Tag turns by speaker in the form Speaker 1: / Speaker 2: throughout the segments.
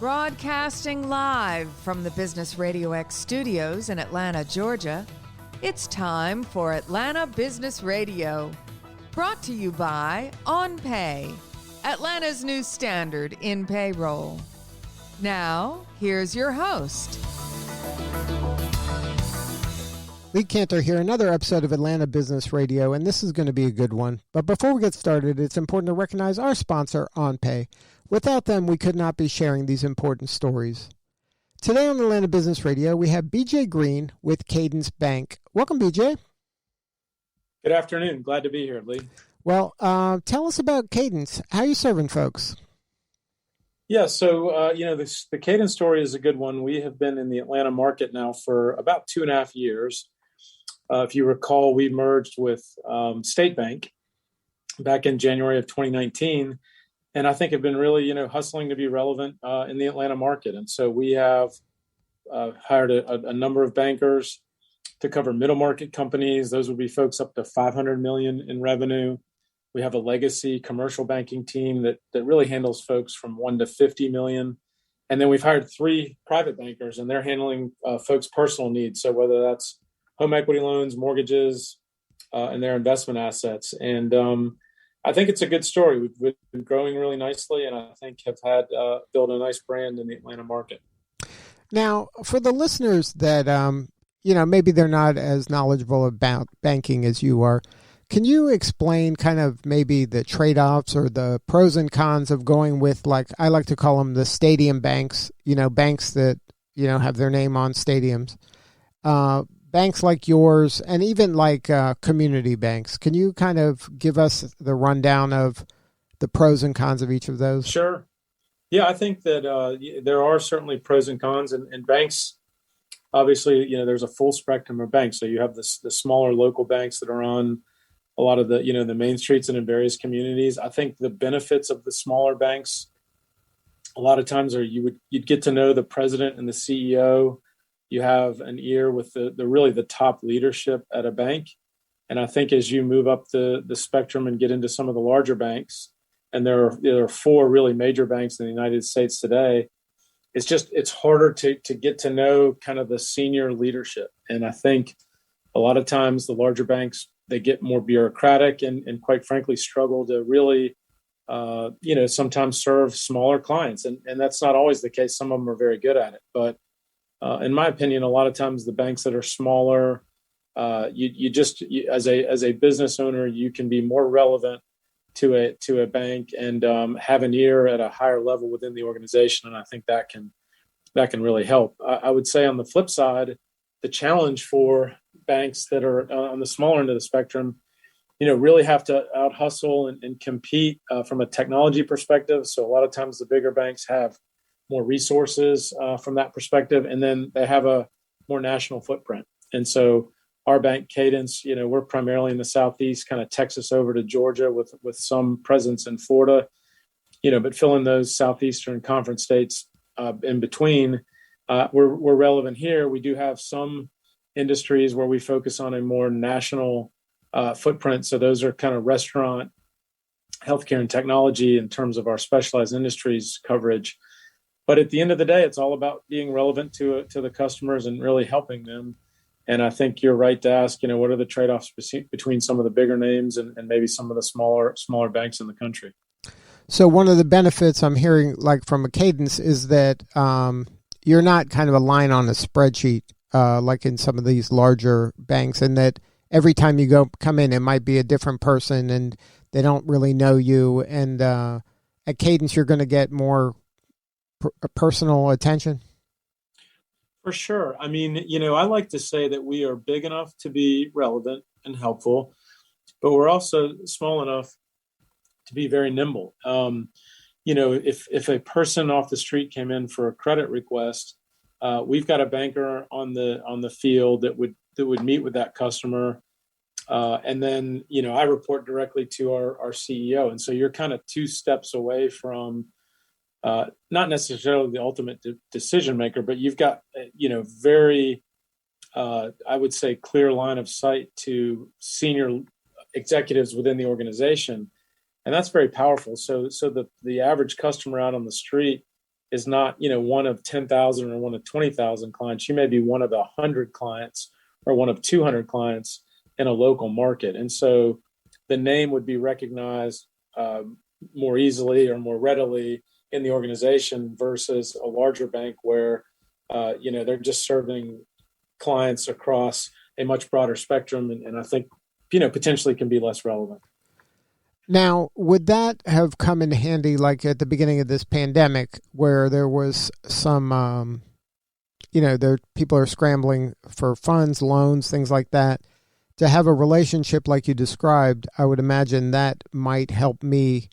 Speaker 1: Broadcasting live from the Business RadioX studios in Atlanta, Georgia, it's time for Atlanta Business Radio. Brought to you by OnPay, Atlanta's new standard in payroll. Now, here's your host.
Speaker 2: Lee Cantor here, another episode of Atlanta Business Radio, and this is going to be a good one. But before we get started, it's important to recognize our sponsor, OnPay. Without them, we could not be sharing these important stories. Today on Atlanta Business Radio, we have BJ Green with Cadence Bank. Welcome, BJ.
Speaker 3: Good afternoon. Glad to be here, Lee.
Speaker 2: Well, tell us about Cadence. How are you serving folks?
Speaker 3: Yeah, so, the Cadence story is a good one. We have been in the Atlanta market now for about 2.5 years. If you recall, we merged with State Bank back in January of 2019. And I think have been really, hustling to be relevant in the Atlanta market. And so we have hired a number of bankers to cover middle market companies. Those would be folks up to $500 million in revenue. We have a legacy commercial banking team that really handles folks from $1 to $50 million. And then we've hired 3 private bankers, and they're handling folks' personal needs. So whether that's home equity loans, mortgages, and their investment assets. And I think it's a good story. We've been growing really nicely, and I think have had built a nice brand in the Atlanta market.
Speaker 2: Now, for the listeners that, maybe they're not as knowledgeable about banking as you are, can you explain kind of maybe the trade-offs or the pros and cons of going with, like, I like to call them the stadium banks, banks that, have their name on stadiums. Banks like yours and even like community banks. Can you kind of give us the rundown of the pros and cons of each of those?
Speaker 3: Sure. Yeah, I think that there are certainly pros and cons. And banks, obviously, there's a full spectrum of banks. So you have the smaller local banks that are on a lot of the, the main streets and in various communities. I think the benefits of the smaller banks, a lot of times you'd get to know the president and the CEO. You have an ear with the really the top leadership at a bank. And I think as you move up the spectrum and get into some of the larger banks, and there are 4 really major banks in the United States today, it's harder to get to know kind of the senior leadership. And I think a lot of times the larger banks, they get more bureaucratic and quite frankly struggle to really, sometimes serve smaller clients. And that's not always the case. Some of them are very good at it. But in my opinion, a lot of times the banks that are smaller, as a business owner, you can be more relevant to a bank and have an ear at a higher level within the organization, and I think that can really help. I would say on the flip side, the challenge for banks that are on the smaller end of the spectrum, really have to out hustle and compete from a technology perspective. So a lot of times the bigger banks have more resources from that perspective, and then they have a more national footprint. And so our bank, Cadence, we're primarily in the Southeast, kind of Texas over to Georgia with some presence in Florida, but filling those Southeastern conference states in between. We're relevant here. We do have some industries where we focus on a more national footprint. So those are kind of restaurant, healthcare, and technology in terms of our specialized industries coverage. But at the end of the day, it's all about being relevant to the customers and really helping them. And I think you're right to ask, what are the trade-offs between some of the bigger names and maybe some of the smaller banks in the country?
Speaker 2: So one of the benefits I'm hearing, like from a Cadence, is that you're not kind of a line on a spreadsheet like in some of these larger banks, and that every time you come in, it might be a different person and they don't really know you. And at Cadence, you're going to get more personal attention?
Speaker 3: For sure. I mean, I like to say that we are big enough to be relevant and helpful, but we're also small enough to be very nimble. If a person off the street came in for a credit request, we've got a banker on the field that would meet with that customer. And then, I report directly to our CEO. And so you're kind of 2 steps away from not necessarily the ultimate decision maker, but you've got, very, I would say, clear line of sight to senior executives within the organization. And that's very powerful. So the average customer out on the street is not, one of 10,000 or one of 20,000 clients. You may be one of 100 clients or one of 200 clients in a local market. And so the name would be recognized more easily or more readily in the organization versus a larger bank where, they're just serving clients across a much broader spectrum. And I think, potentially can be less relevant.
Speaker 2: Now, would that have come in handy like at the beginning of this pandemic where there was some, people are scrambling for funds, loans, things like that? To have a relationship like you described, I would imagine that might help me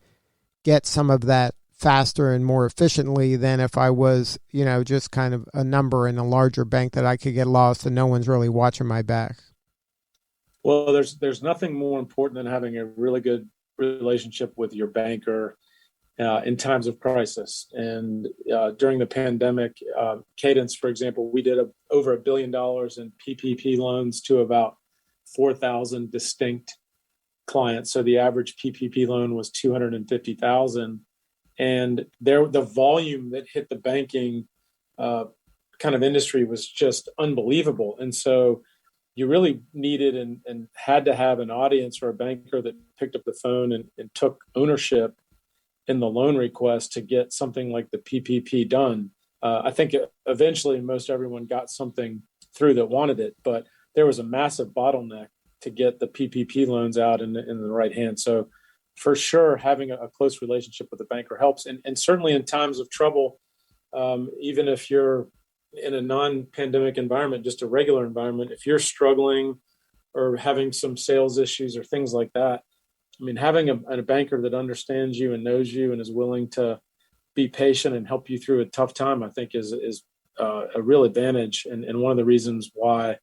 Speaker 2: get some of that faster and more efficiently than if I was, just kind of a number in a larger bank that I could get lost and no one's really watching my back.
Speaker 3: Well, there's nothing more important than having a really good relationship with your banker in times of crisis. And during the pandemic, Cadence, for example, we did over $1 billion in PPP loans to about 4,000 distinct clients. So the average PPP loan was 250,000, and the volume that hit the banking kind of industry was just unbelievable. And so you really needed and had to have an audience or a banker that picked up the phone and took ownership in the loan request to get something like the PPP done. I think eventually most everyone got something through that wanted it, but there was a massive bottleneck to get the PPP loans out in the right hand. So for sure, having a close relationship with the banker helps. And certainly in times of trouble, even if you're in a non-pandemic environment, just a regular environment, if you're struggling or having some sales issues or things like that, I mean, having a banker that understands you and knows you and is willing to be patient and help you through a tough time, I think is a real advantage. And one of the reasons why,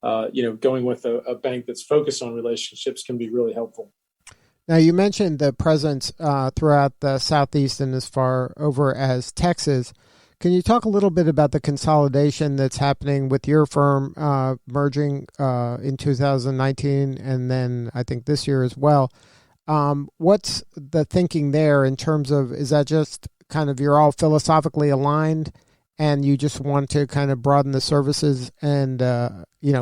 Speaker 3: going with a bank that's focused on relationships can be really helpful.
Speaker 2: Now, you mentioned the presence throughout the Southeast and as far over as Texas. Can you talk a little bit about the consolidation that's happening with your firm merging in 2019 and then I think this year as well? What's the thinking there in terms of, is that just kind of you're all philosophically aligned and you just want to kind of broaden the services and,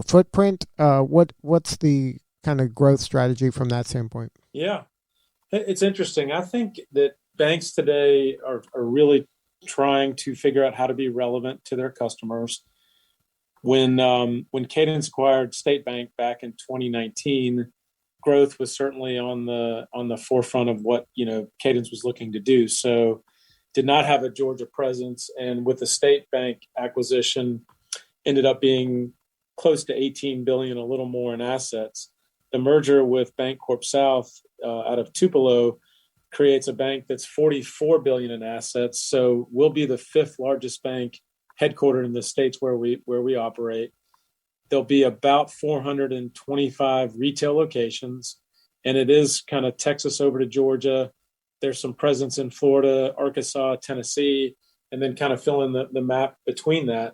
Speaker 2: footprint? What's the kind of growth strategy from that standpoint?
Speaker 3: Yeah, it's interesting. I think that banks today are really trying to figure out how to be relevant to their customers. When Cadence acquired State Bank back in 2019, growth was certainly on the forefront of what Cadence was looking to do. So, did not have a Georgia presence, and with the State Bank acquisition, ended up being close to 18 billion, a little more in assets. The merger with Bancorp South out of Tupelo creates a bank that's 44 billion in assets. So we'll be the fifth largest bank headquartered in the states where we operate. There'll be about 425 retail locations, and it is kind of Texas over to Georgia. There's some presence in Florida, Arkansas, Tennessee, and then kind of fill in the map between that.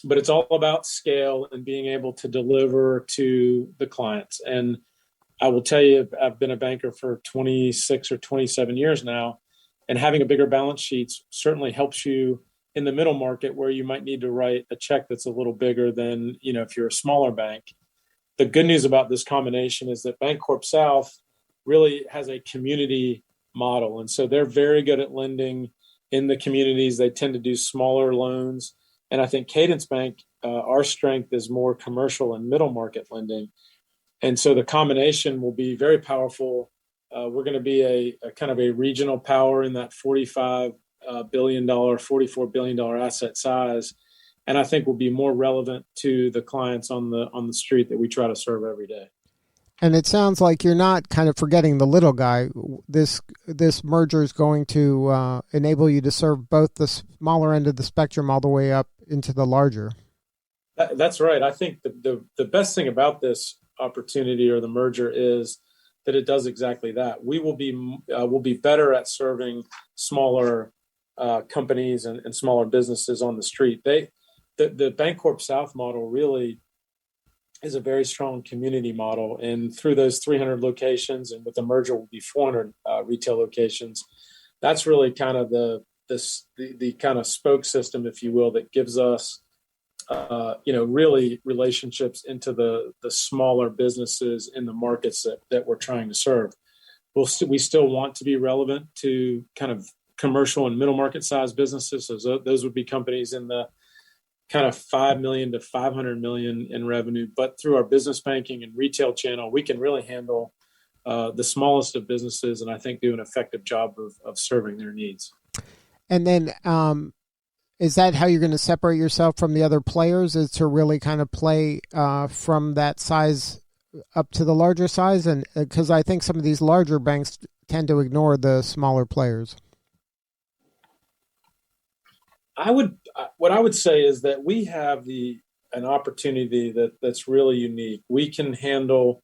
Speaker 3: But it's all about scale and being able to deliver to the clients. And I will tell you, I've been a banker for 26 or 27 years now, and having a bigger balance sheet certainly helps you in the middle market where you might need to write a check that's a little bigger than, if you're a smaller bank. The good news about this combination is that Bancorp South really has a community model. And so they're very good at lending in the communities. They tend to do smaller loans. And I think Cadence Bank, our strength is more commercial and middle market lending. And so the combination will be very powerful. We're going to be a kind of a regional power in that $45 billion, $44 billion asset size. And I think will be more relevant to the clients on the street that we try to serve every day.
Speaker 2: And it sounds like you're not kind of forgetting the little guy. This merger is going to enable you to serve both the smaller end of the spectrum all the way up into the larger.
Speaker 3: That's right. I think the best thing about this opportunity or the merger is that it does exactly that. We will be better at serving smaller companies and smaller businesses on the street. The Bancorp South model really is a very strong community model, and through those 300 locations, and with the merger will be 400 retail locations. That's really kind of the the kind of spoke system, if you will, that gives us really relationships into the smaller businesses in the markets that we're trying to serve. We still want to be relevant to kind of commercial and middle market size businesses. So those would be companies in the kind of 5 million to 500 million in revenue. But through our business banking and retail channel, we can really handle the smallest of businesses, and I think do an effective job of serving their needs.
Speaker 2: And then is that how you're going to separate yourself from the other players, is to really kind of play from that size up to the larger size? And because I think some of these larger banks tend to ignore the smaller players.
Speaker 3: What I would say is that we have an opportunity that's really unique. We can handle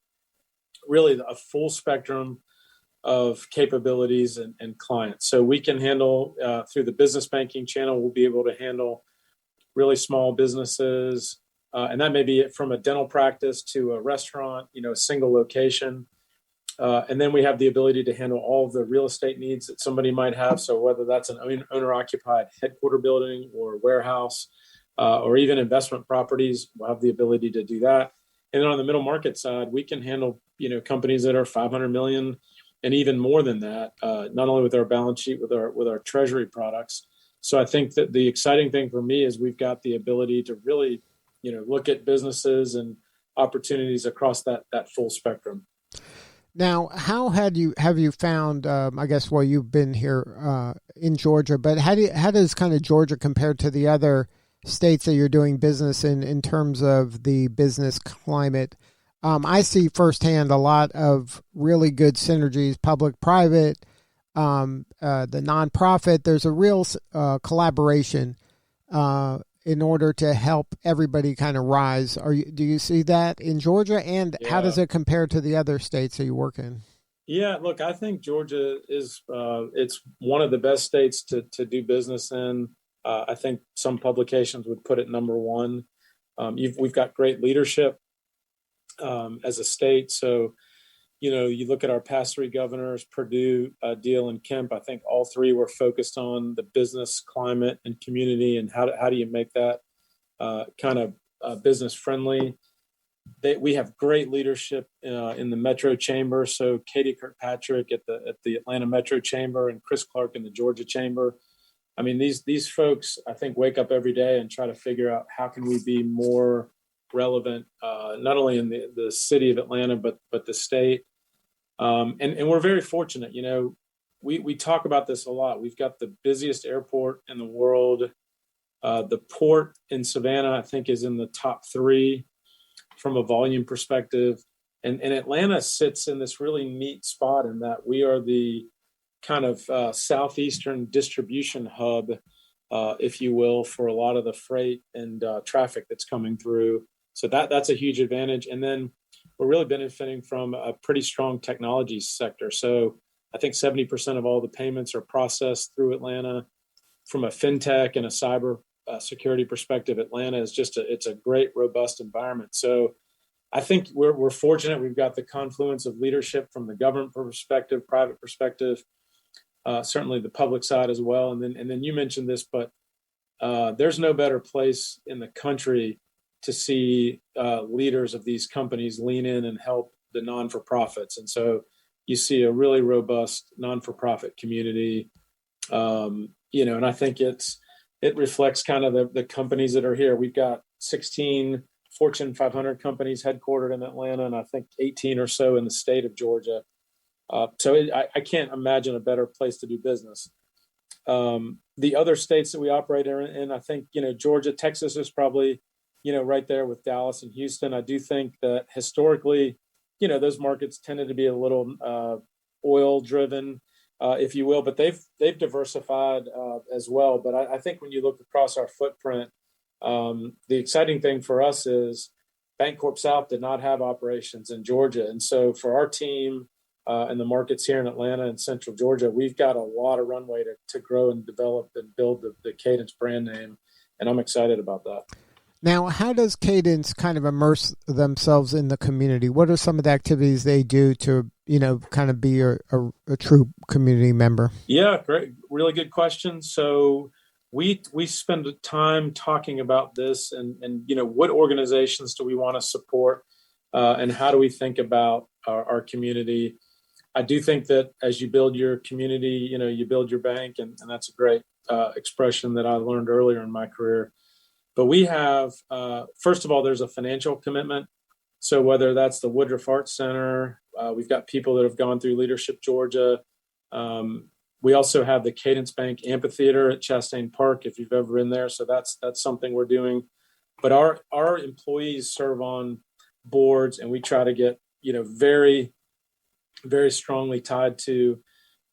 Speaker 3: really a full spectrum of capabilities and clients. So we can handle through the business banking channel, we'll be able to handle really small businesses. And that may be from a dental practice to a restaurant, a single location. And then we have the ability to handle all of the real estate needs that somebody might have. So whether that's an owner-occupied headquarter building or warehouse, or even investment properties, we'll have the ability to do that. And then on the middle market side, we can handle, companies that are 500 million and even more than that, not only with our balance sheet, with our treasury products. So I think that the exciting thing for me is we've got the ability to really, look at businesses and opportunities across that full spectrum.
Speaker 2: Now, how have you found? I guess you've been here in Georgia, but how does kind of Georgia compare to the other states that you're doing business in terms of the business climate? I see firsthand a lot of really good synergies, public-private, the nonprofit. There's a real collaboration in order to help everybody kind of rise. Do you see that in Georgia? And how does it compare to the other states that you work in?
Speaker 3: Yeah, look, I think Georgia is it's one of the best states to do business in. I think some publications would put it number one. We've got great leadership as a state. So, you look at our past three governors, Perdue, Deal, and Kemp. I think all three were focused on the business climate and community, and how do you make that kind of business friendly. We have great leadership in the Metro Chamber. So Katie Kirkpatrick at the Atlanta Metro Chamber and Chris Clark in the Georgia Chamber. I mean, these folks, I think, wake up every day and try to figure out how can we be more relevant, not only in the city of Atlanta, but the state. And we're very fortunate. We talk about this a lot. We've got the busiest airport in the world. The port in Savannah, I think, is in the top 3 from a volume perspective. And Atlanta sits in this really neat spot in that we are the kind of southeastern distribution hub, if you will, for a lot of the freight and traffic that's coming through. So that's a huge advantage. And then we're really benefiting from a pretty strong technology sector. So I think 70% of all the payments are processed through Atlanta. From a fintech and a cyber security perspective, Atlanta is it's a great, robust environment. So I think we're fortunate. We've got the confluence of leadership from the government perspective, private perspective, certainly the public side as well. And then you mentioned this, but there's no better place in the country to see leaders of these companies lean in and help the non-for-profits. And so you see a really robust non-for-profit community, and I think it reflects kind of the companies that are here. We've got 16 Fortune 500 companies headquartered in Atlanta, and I think 18 or so in the state of Georgia. I can't imagine a better place to do business. The other states that we operate in, I think, Georgia, Texas is probably, right there with Dallas and Houston. I do think that historically, those markets tended to be a little oil driven, if you will, but they've diversified as well. But I think when you look across our footprint, the exciting thing for us is Bancorp South did not have operations in Georgia. And so for our team and the markets here in Atlanta and Central Georgia, we've got a lot of runway to grow and develop and build the Cadence brand name. And I'm excited about that.
Speaker 2: Now, how does Cadence kind of immerse themselves in the community? What are some of the activities they do to, kind of be a true community member?
Speaker 3: Yeah, great, really good question. So we spend time talking about this, and what organizations do we want to support, and how do we think about our community. I do think that as you build your community, you build your bank, and that's a great expression that I learned earlier in my career. But we have, first of all, there's a financial commitment. So whether that's the Woodruff Arts Center, we've got people that have gone through Leadership Georgia. We also have the Cadence Bank Amphitheater at Chastain Park, if you've ever been there. So that's something we're doing. But our employees serve on boards, and we try to get very, very strongly tied to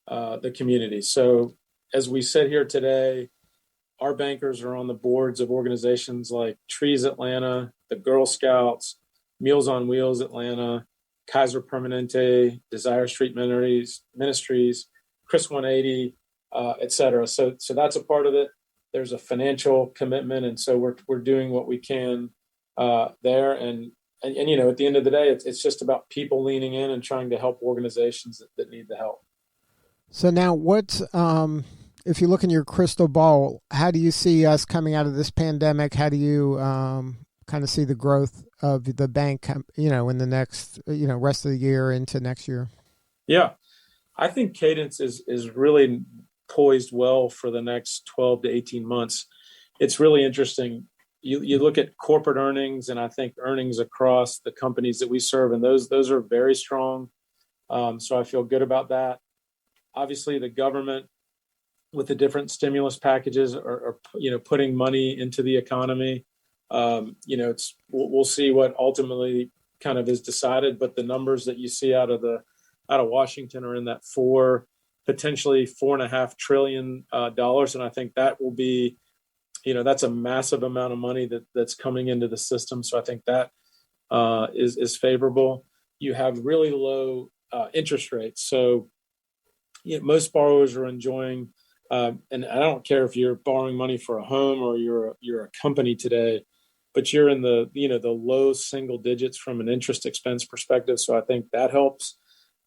Speaker 3: the community. So as we sit here today, our bankers are on the boards of organizations like Trees Atlanta, the Girl Scouts, Meals on Wheels Atlanta, Kaiser Permanente, Desire Street Ministries, Chris 180, et cetera. So that's a part of it. There's a financial commitment, and so we're doing what we can there. And at the end of the day, it's just about people leaning in and trying to help organizations that need the help.
Speaker 2: So now, if you look in your crystal ball, how do you see us coming out of this pandemic? How do you kind of see the growth of the bank, in the next, rest of the year into next year?
Speaker 3: Yeah, I think Cadence is really poised well for the next 12 to 18 months. It's really interesting. You look at corporate earnings, and I think earnings across the companies that we serve, and those are very strong. So I feel good about that. Obviously, the government, with the different stimulus packages, are putting money into the economy. We'll see what ultimately kind of is decided, but the numbers that you see out of Washington are in that potentially $4.5 trillion dollars, and I think that will be, that's a massive amount of money that's coming into the system. So I think that is favorable. You have really low interest rates, so most borrowers are enjoying. And I don't care if you're borrowing money for a home or you're a company today, but you're in the low single digits from an interest expense perspective. So I think that helps.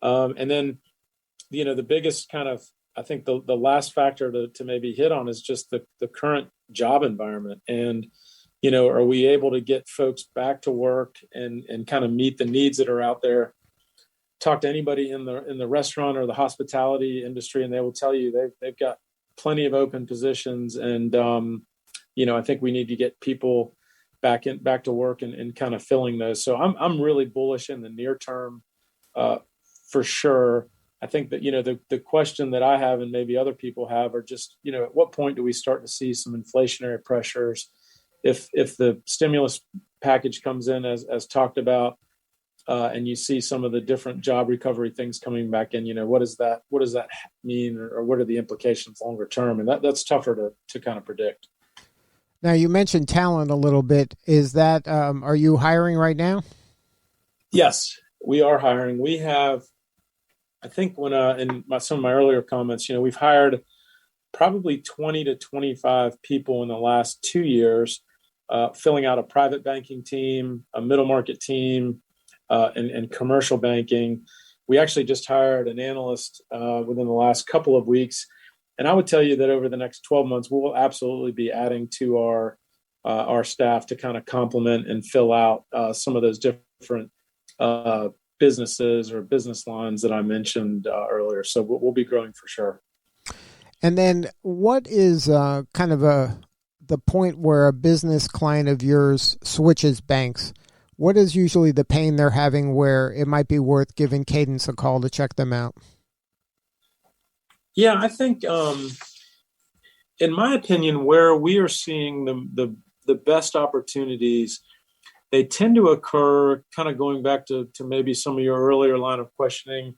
Speaker 3: And then the biggest kind of, I think the last factor to maybe hit on is just the current job environment. And are we able to get folks back to work and kind of meet the needs that are out there? Talk to anybody in the restaurant or the hospitality industry, and they will tell you they've got plenty of open positions, and I think we need to get people back to work and kind of filling those. So I'm really bullish in the near term, for sure. I think that the question that I have, and maybe other people have, are just at what point do we start to see some inflationary pressures if the stimulus package comes in as talked about, and you see some of the different job recovery things coming back in. What does that mean, or what are the implications longer term? And that's tougher to kind of predict.
Speaker 2: Now, you mentioned talent a little bit. Is that are you hiring right now?
Speaker 3: Yes, we are hiring. We have, I think, in some of my earlier comments, we've hired probably 20 to 25 people in the last 2 years, filling out a private banking team, a middle market team, and commercial banking. We actually just hired an analyst within the last couple of weeks. And I would tell you that over the next 12 months, we will absolutely be adding to our staff to kind of complement and fill out some of those different businesses or business lines that I mentioned earlier. So we'll be growing for sure.
Speaker 2: And then what is kind of the point where a business client of yours switches banks? What is usually the pain they're having where it might be worth giving Cadence a call to check them out?
Speaker 3: Yeah, I think, in my opinion, where we are seeing the best opportunities, they tend to occur kind of going back to maybe some of your earlier line of questioning.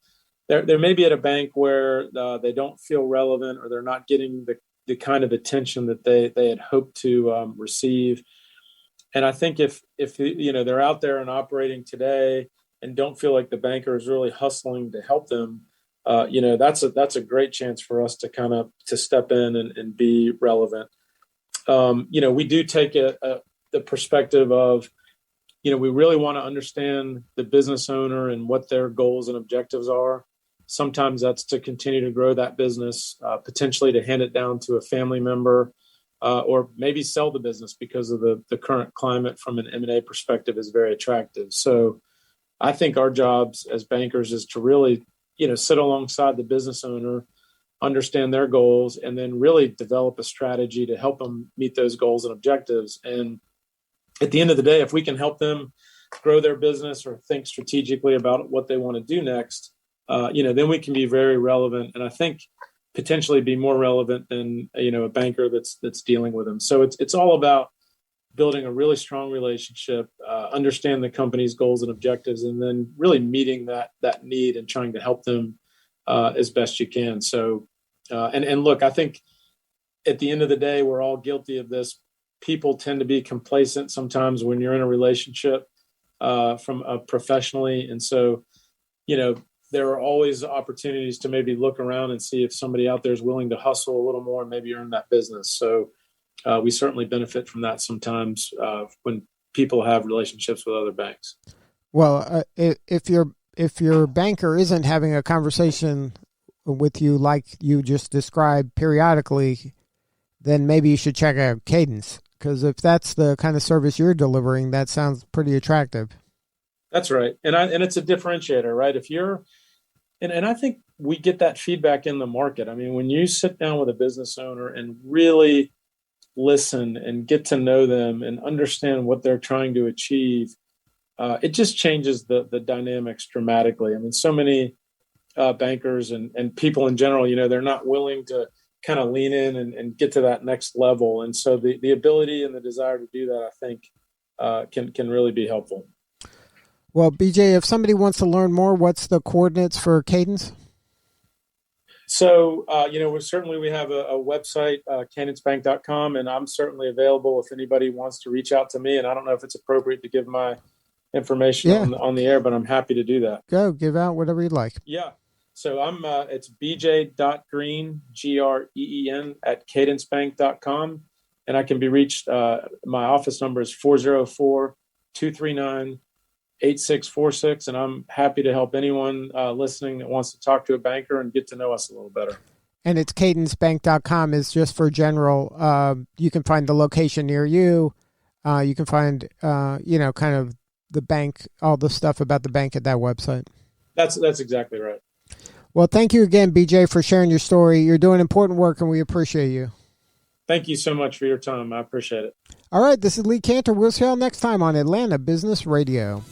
Speaker 3: They're maybe at a bank where they don't feel relevant, or they're not getting the kind of attention that they had hoped to receive. And I think if they're out there and operating today and don't feel like the banker is really hustling to help them, that's a great chance for us to to step in and be relevant. We do take the perspective of, we really want to understand the business owner and what their goals and objectives are. Sometimes that's to continue to grow that business, potentially to hand it down to a family member, or maybe sell the business because of the current climate from an M&A perspective is very attractive. So I think our jobs as bankers is to really, sit alongside the business owner, understand their goals, and then really develop a strategy to help them meet those goals and objectives. And at the end of the day, if we can help them grow their business or think strategically about what they want to do next, then we can be very relevant. And I think potentially be more relevant than, a banker that's dealing with them. So it's all about building a really strong relationship, understand the company's goals and objectives, and then really meeting that need and trying to help them as best you can. So, and look, I think at the end of the day, we're all guilty of this. People tend to be complacent sometimes when you're in a relationship professionally. And so, there are always opportunities to maybe look around and see if somebody out there is willing to hustle a little more and maybe earn that business. So we certainly benefit from that sometimes when people have relationships with other banks.
Speaker 2: Well, if your banker isn't having a conversation with you like you just described periodically, then maybe you should check out Cadence, because if that's the kind of service you're delivering, that sounds pretty attractive.
Speaker 3: That's right. And it's a differentiator, right? If you're, and I think we get that feedback in the market. I mean, when you sit down with a business owner and really listen and get to know them and understand what they're trying to achieve, it just changes the dynamics dramatically. I mean, so many bankers and people in general, they're not willing to kind of lean in and get to that next level. And so the ability and the desire to do that, I think, can really be helpful.
Speaker 2: Well, BJ, if somebody wants to learn more, what's the coordinates for Cadence?
Speaker 3: So, we have a website, cadencebank.com, and I'm certainly available if anybody wants to reach out to me. And I don't know if it's appropriate to give my information on the air, but I'm happy to do that.
Speaker 2: Go, give out whatever you'd like.
Speaker 3: Yeah. So it's bj.green, GREEN, at cadencebank.com. And I can be reached. My office number is 404-239-8646. And I'm happy to help anyone listening that wants to talk to a banker and get to know us a little better.
Speaker 2: And it's cadencebank.com is just for general. You can find the location near you. You can find, kind of the bank, all the stuff about the bank at that website.
Speaker 3: That's exactly right.
Speaker 2: Well, thank you again, BJ, for sharing your story. You're doing important work, and we appreciate you.
Speaker 3: Thank you so much for your time. I appreciate it.
Speaker 2: All right, this is Lee Cantor. We'll see you all next time on Atlanta Business Radio.